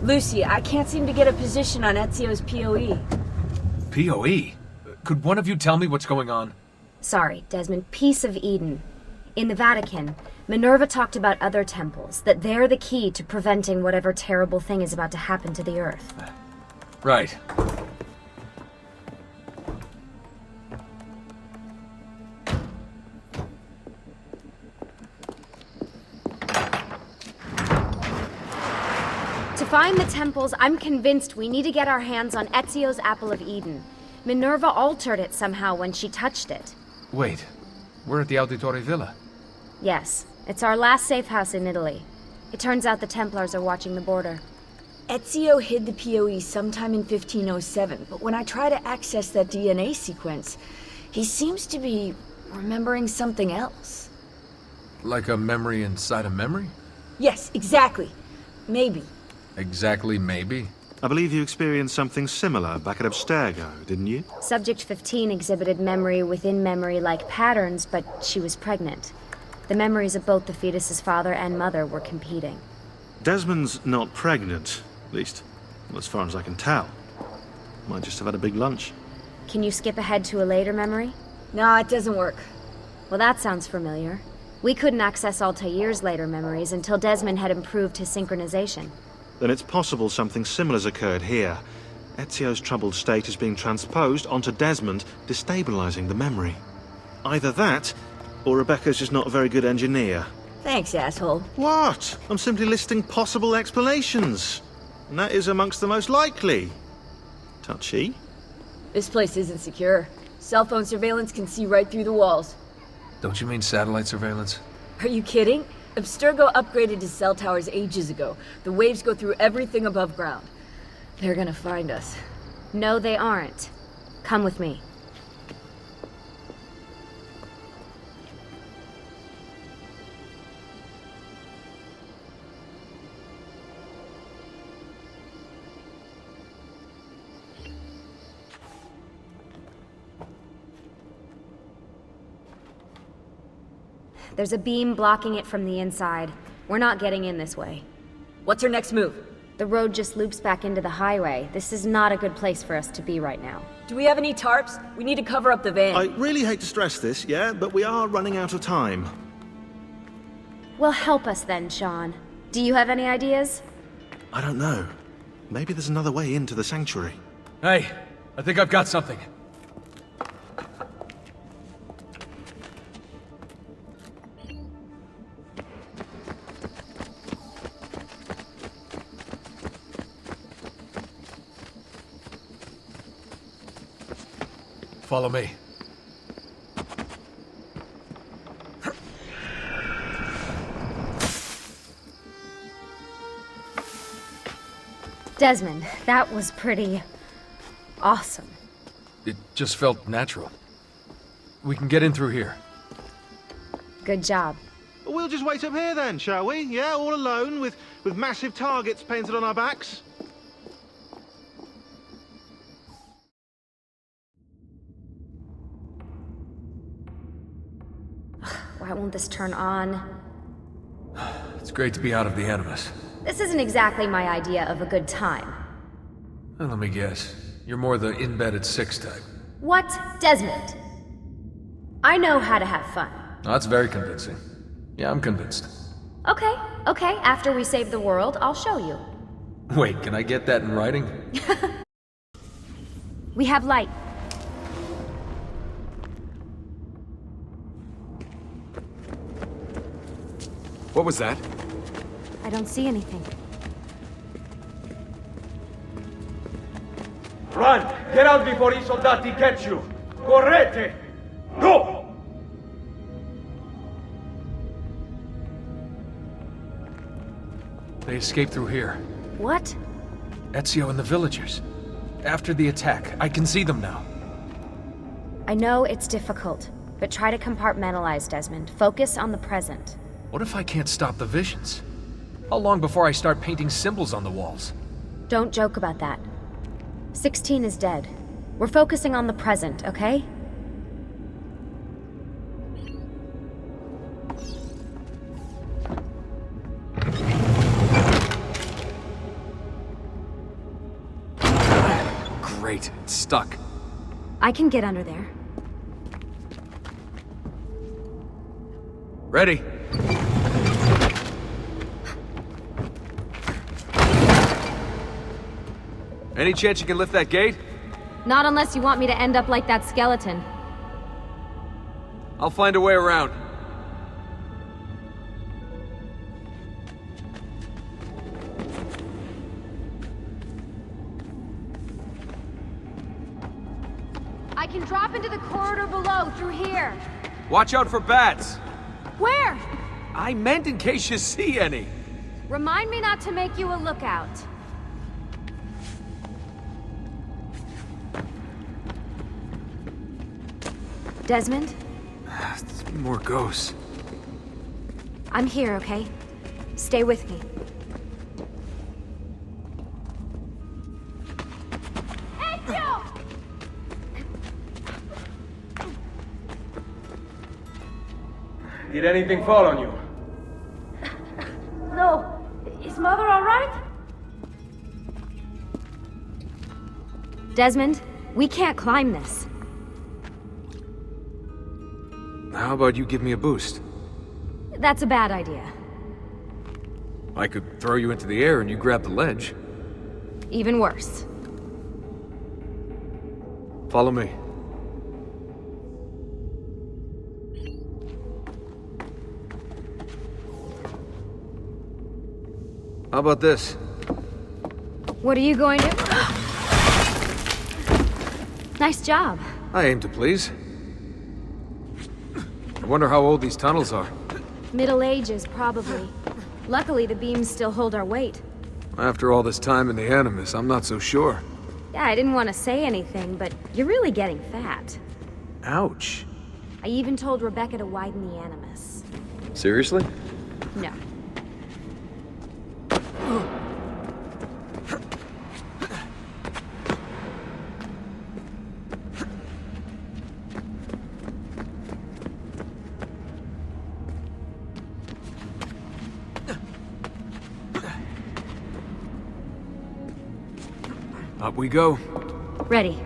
Lucy, I can't seem to get a position on Ezio's PoE. PoE? Could one of you tell me what's going on? Sorry, Desmond. Piece of Eden. In the Vatican, Minerva talked about other temples, that they're the key to preventing whatever terrible thing is about to happen to the Earth. Right. To find the temples, I'm convinced we need to get our hands on Ezio's Apple of Eden. Minerva altered it somehow when she touched it. Wait, we're at the Auditore Villa. Yes, it's our last safe house in Italy. It turns out the Templars are watching the border. Ezio hid the PoE sometime in 1507, but when I try to access that DNA sequence, he seems to be remembering something else. Like a memory inside a memory? Yes, exactly. Maybe. Exactly, maybe? I believe you experienced something similar back at Abstergo, didn't you? Subject 15 exhibited memory within memory-like patterns, but she was pregnant. The memories of both the fetus's father and mother were competing. Desmond's not pregnant, at least, well, as far as I can tell. Might just have had a big lunch. Can you skip ahead to a later memory? No, it doesn't work. Well, that sounds familiar. We couldn't access Altair's later memories until Desmond had improved his synchronization. Then it's possible something similar's occurred here. Ezio's troubled state is being transposed onto Desmond, destabilizing the memory. Either that, or Rebecca's just not a very good engineer. Thanks, asshole. What? I'm simply listing possible explanations. And that is amongst the most likely. Touchy? This place isn't secure. Cell phone surveillance can see right through the walls. Don't you mean satellite surveillance? Are you kidding? Abstergo upgraded to cell towers ages ago. The waves go through everything above ground. They're gonna find us. No, they aren't. Come with me. There's a beam blocking it from the inside. We're not getting in this way. What's our next move? The road just loops back into the highway. This is not a good place for us to be right now. Do we have any tarps? We need to cover up the van. I really hate to stress this, yeah, but we are running out of time. Well, help us then, Shawn. Do you have any ideas? I don't know. Maybe there's another way into the sanctuary. Hey, I think I've got something. Follow me. Desmond, that was pretty awesome. It just felt natural. We can get in through here. Good job. We'll just wait up here then, shall we? Yeah, all alone, with massive targets painted on our backs? Why won't this turn on? It's great to be out of the Animus. This isn't exactly my idea of a good time. Well, let me guess. You're more the in-bed at 6 type. What? Desmond? I know how to have fun. Oh, that's very convincing. Yeah, I'm convinced. Okay, after we save the world, I'll show you. Wait, can I get that in writing? We have light. What was that? I don't see anything. Run! Get out before I soldati catch you! Correte! Go! They escaped through here. What? Ezio and the villagers. After the attack, I can see them now. I know it's difficult, but try to compartmentalize, Desmond. Focus on the present. What if I can't stop the visions? How long before I start painting symbols on the walls? Don't joke about that. 16 is dead. We're focusing on the present, okay? Great, it's stuck. I can get under there. Ready? Any chance you can lift that gate? Not unless you want me to end up like that skeleton. I'll find a way around. I can drop into the corridor below, through here. Watch out for bats! Where? I meant in case you see any. Remind me not to make you a lookout. Desmond? More ghosts. I'm here, okay? Stay with me. Ezio! Did anything fall on you? No. Is Mother all right? Desmond, we can't climb this. How about you give me a boost? That's a bad idea. I could throw you into the air and you grab the ledge. Even worse. Follow me. How about this? What are you going to... Nice job. I aim to please. I wonder how old these tunnels are. Middle Ages, probably. Luckily, the beams still hold our weight. After all this time in the Animus, I'm not so sure. Yeah, I didn't want to say anything, but you're really getting fat. Ouch. I even told Rebecca to widen the Animus. Seriously? No. Up we go. Ready.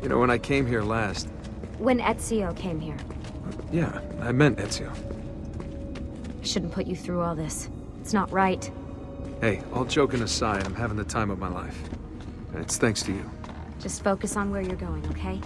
You know, when I came here last... When Ezio came here. Yeah, I meant Ezio. I shouldn't put you through all this. It's not right. Hey, all joking aside, I'm having the time of my life. And it's thanks to you. Just focus on where you're going, okay?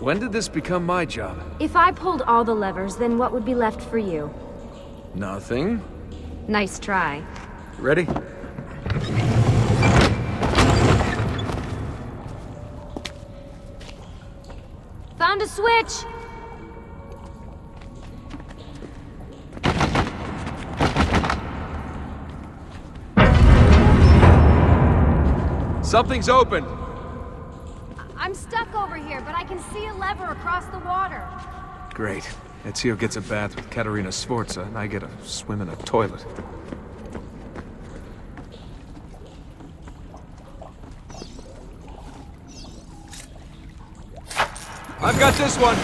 When did this become my job? If I pulled all the levers, then what would be left for you? Nothing. Nice try. Ready? Found a switch! Something's open! I'm stuck over here, but I can see a lever across the water. Great. Ezio gets a bath with Caterina Sforza, and I get a swim in a toilet. I've got this one!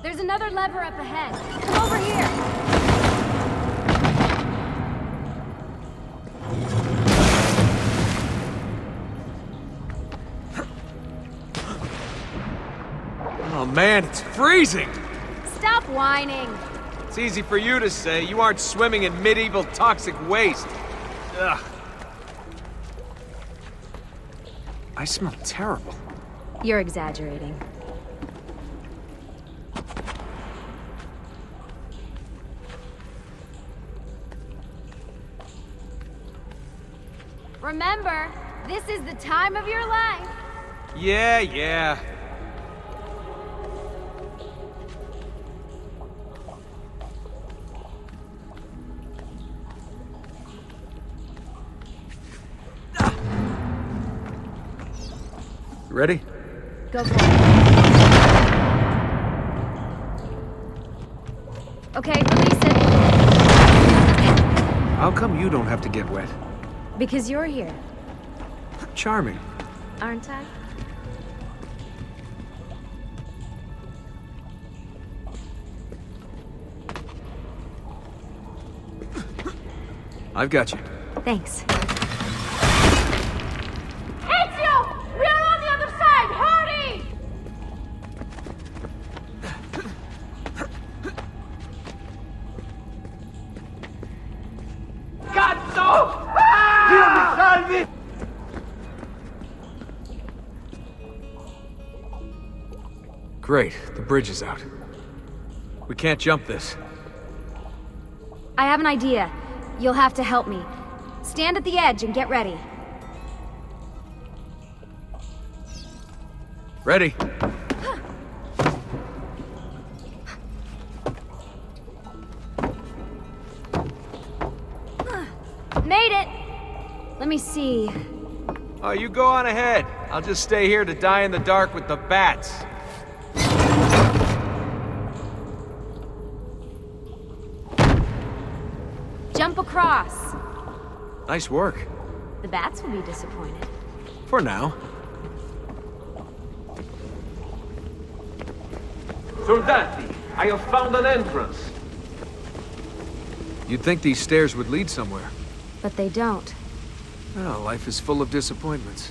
There's another lever up ahead. Come over here! Oh man, it's freezing! Stop whining! It's easy for you to say. You aren't swimming in medieval toxic waste. Ugh. I smell terrible. You're exaggerating. Remember, This is the time of your life. Yeah. Ready? Go for it. Okay, release it. How come you don't have to get wet? Because you're here, Charming. aren't I? I've got you. Thanks. Ezio! We are on the other side! Hurry! Cazzo! Dio mi salvi! Great, the bridge is out. We can't jump this. I have an idea. You'll have to help me. Stand at the edge and get ready. Ready? Made it! Let me see. Oh, you go on ahead. I'll just stay here to die in the dark with the bats. Jump across. Nice work. The bats will be disappointed. For now. Soldati, I have found an entrance. You'd think these stairs would lead somewhere. But they don't. Oh, life is full of disappointments.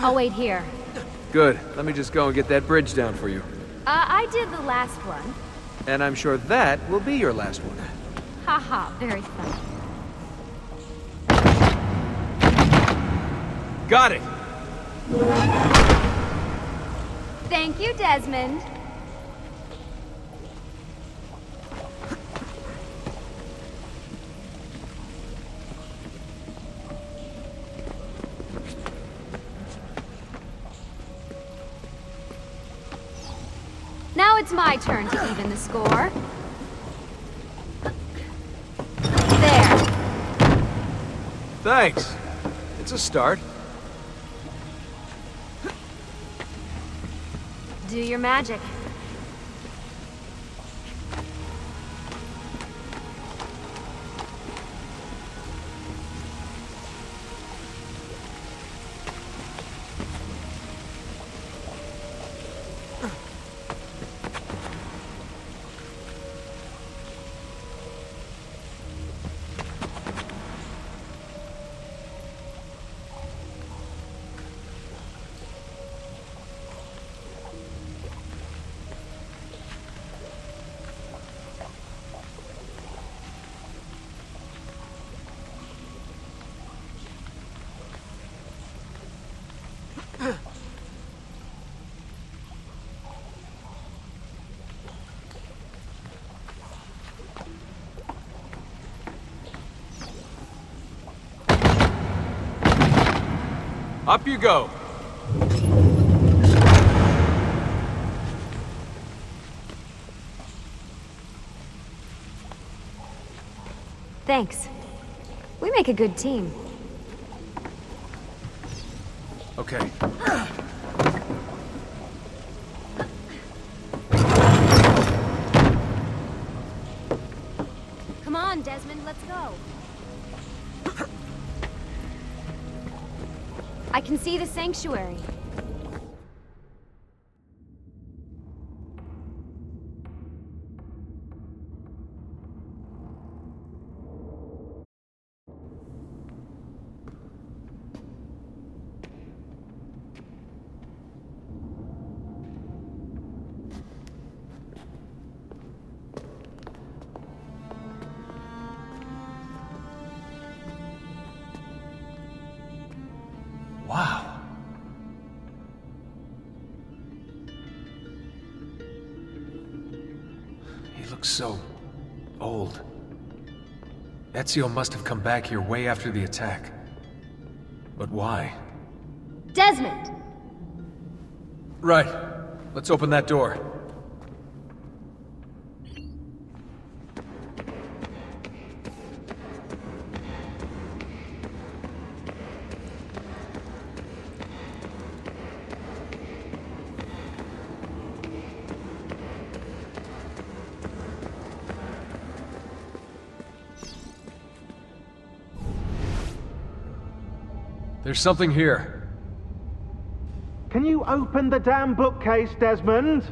I'll wait here. Good. Let me just go and get that bridge down for you. I did the last one. And I'm sure that will be your last one. Haha, very funny. Got it! Thank you, Desmond. Now it's my turn to even the score. There. Thanks. It's a start. Do your magic. Up you go. Thanks. We make a good team. Okay. Come on, Desmond, let's go. I can see the sanctuary. looks so old. Ezio must have come back here way after the attack. But why? Desmond! Right. Let's open that door. There's something here. Can you open the damn bookcase, Desmond?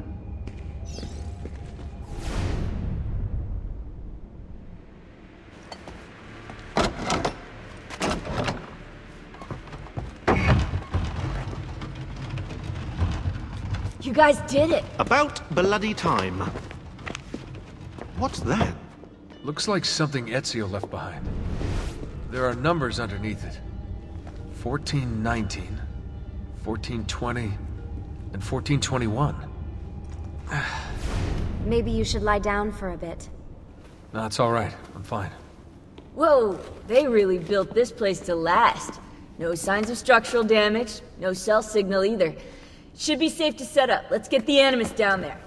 You guys did it! About bloody time. What's that? Looks like something Ezio left behind. There are numbers underneath it. 1419, 1420, and 1421. Maybe you should lie down for a bit. No, it's all right. I'm fine. Whoa, they really built this place to last. No signs of structural damage, no cell signal either. Should be safe to set up. Let's get the Animus down there.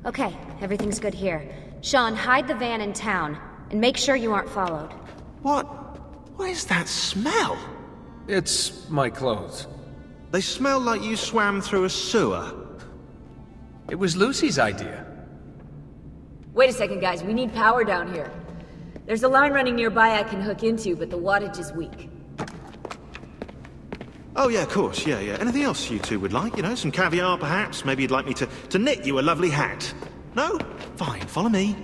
Okay, everything's good here. Shawn, hide the van in town, and make sure you aren't followed. What? What is that smell? It's my clothes. They smell like you swam through a sewer. It was Lucy's idea. Wait a second, guys. We need power down here. There's a line running nearby I can hook into, but the wattage is weak. Oh yeah, of course, yeah. Anything else you two would like? You know, some caviar perhaps? Maybe you'd like me to knit you a lovely hat? No? Fine, follow me.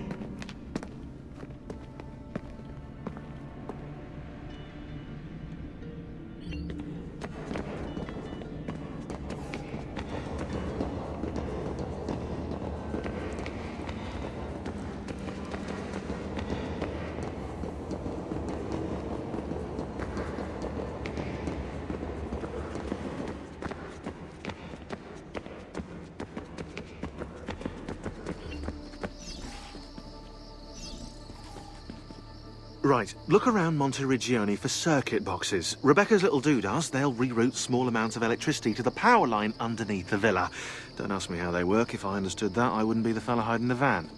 Right, look around Monteriggioni for circuit boxes. Rebecca's little doodahs, they'll reroute small amounts of electricity to the power line underneath the villa. Don't ask me how they work. If I understood that, I wouldn't be the fella hiding the van.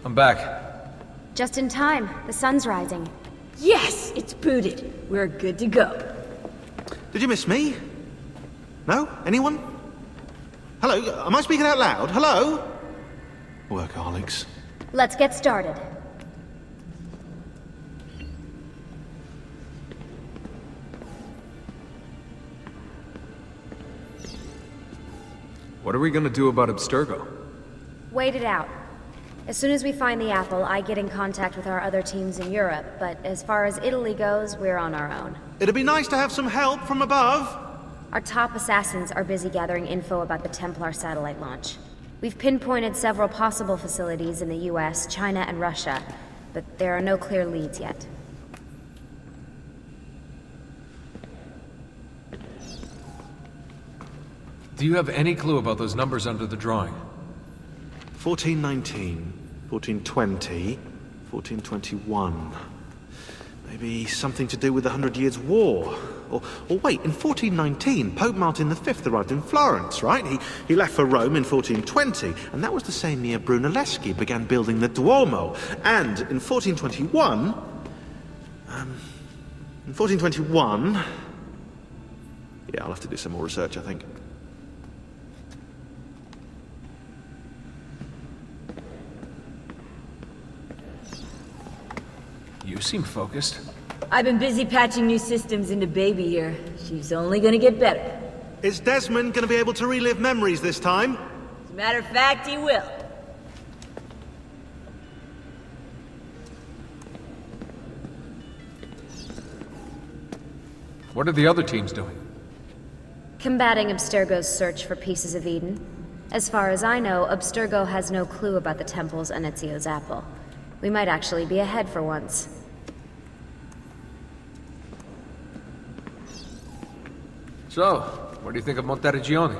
I'm back. Just in time. The sun's rising. Yes, it's booted. We're good to go. Did you miss me? No? Anyone? Hello? Am I speaking out loud? Hello? Workaholics. Let's get started. What are we gonna do about Abstergo? Wait it out. As soon as we find the apple, I get in contact with our other teams in Europe, but as far as Italy goes, we're on our own. It'd be nice to have some help from above. Our top assassins are busy gathering info about the Templar satellite launch. We've pinpointed several possible facilities in the US, China, and Russia, but there are no clear leads yet. Do you have any clue about those numbers under the drawing? 1419, 1420, 1421. Maybe something to do with the 100 Years' War. Or wait, in 1419, Pope Martin V arrived in Florence, right? He left for Rome in 1420, and that was the same year Brunelleschi began building the Duomo. And in 1421... Yeah, I'll have to do some more research, I think. You seem focused. I've been busy patching new systems into Baby here. She's only gonna get better. Is Desmond going to be able to relive memories this time? As a matter of fact, he will. What are the other teams doing? Combating Abstergo's search for pieces of Eden. As far as I know, Abstergo has no clue about the temples and Ezio's apple. We might actually be ahead for once. So, what do you think of Monteriggioni?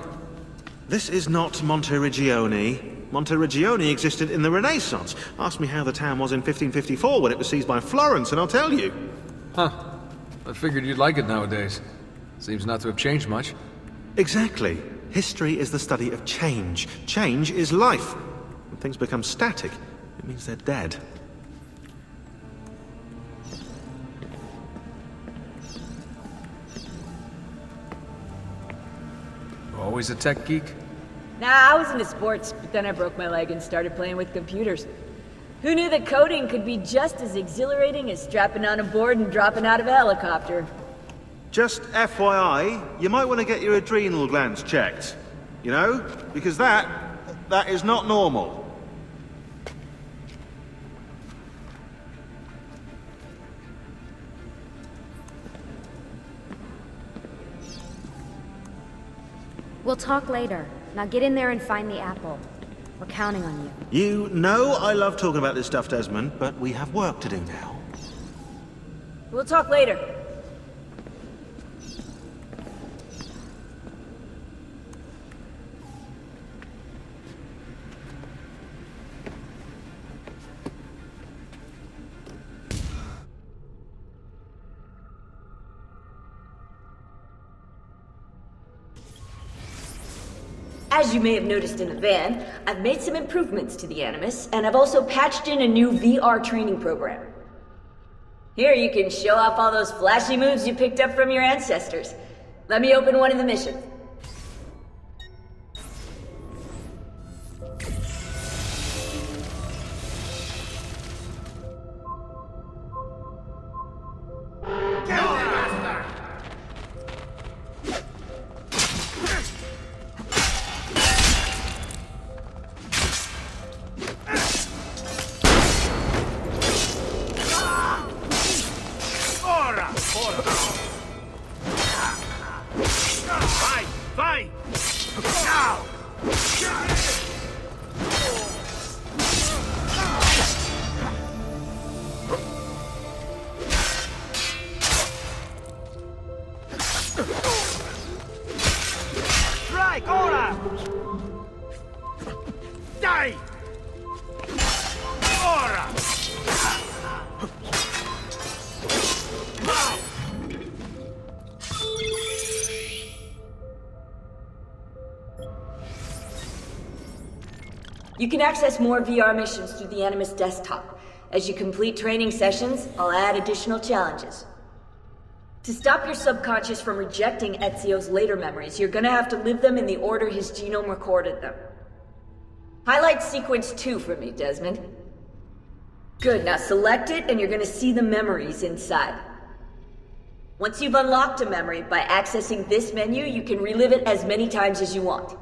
This is not Monteriggioni. Monteriggioni existed in the Renaissance. Ask me how the town was in 1554 when it was seized by Florence, and I'll tell you. Huh. I figured you'd like it nowadays. Seems not to have changed much. Exactly. History is the study of change. Change is life. When things become static, it means they're dead. Always a tech geek? Nah, I was into sports, but then I broke my leg and started playing with computers. Who knew that coding could be just as exhilarating as strapping on a board and dropping out of a helicopter? Just FYI, you might want to get your adrenal glands checked. You know? Because that is not normal. We'll talk later. Now get in there and find the apple. We're counting on you. You know I love talking about this stuff, Desmond, but we have work to do now. We'll talk later. As you may have noticed in the van, I've made some improvements to the Animus, and I've also patched in a new VR training program. Here you can show off all those flashy moves you picked up from your ancestors. Let me open one of the missions. Right! You can access more VR missions through the Animus desktop. As you complete training sessions, I'll add additional challenges. To stop your subconscious from rejecting Ezio's later memories, you're gonna have to live them in the order his genome recorded them. Highlight sequence 2 for me, Desmond. Good, now select it and you're gonna see the memories inside. Once you've unlocked a memory, by accessing this menu, you can relive it as many times as you want.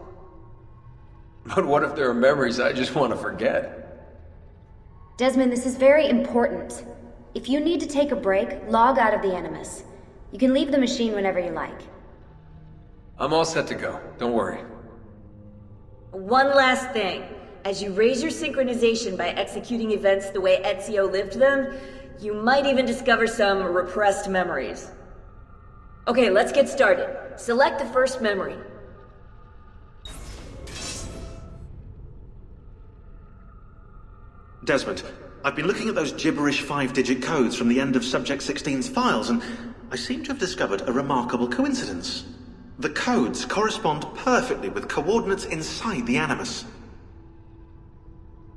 But what if there are memories I just want to forget? Desmond, this is very important. If you need to take a break, log out of the Animus. You can leave the machine whenever you like. I'm all set to go. Don't worry. One last thing. As you raise your synchronization by executing events the way Ezio lived them, you might even discover some repressed memories. Okay, let's get started. Select the first memory. Desmond, I've been looking at those gibberish 5-digit codes from the end of Subject 16's files, and I seem to have discovered a remarkable coincidence. The codes correspond perfectly with coordinates inside the Animus.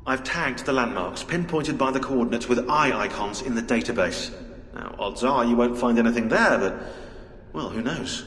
I've tagged the landmarks pinpointed by the coordinates with eye icons in the database. Now, odds are you won't find anything there, but, well, who knows?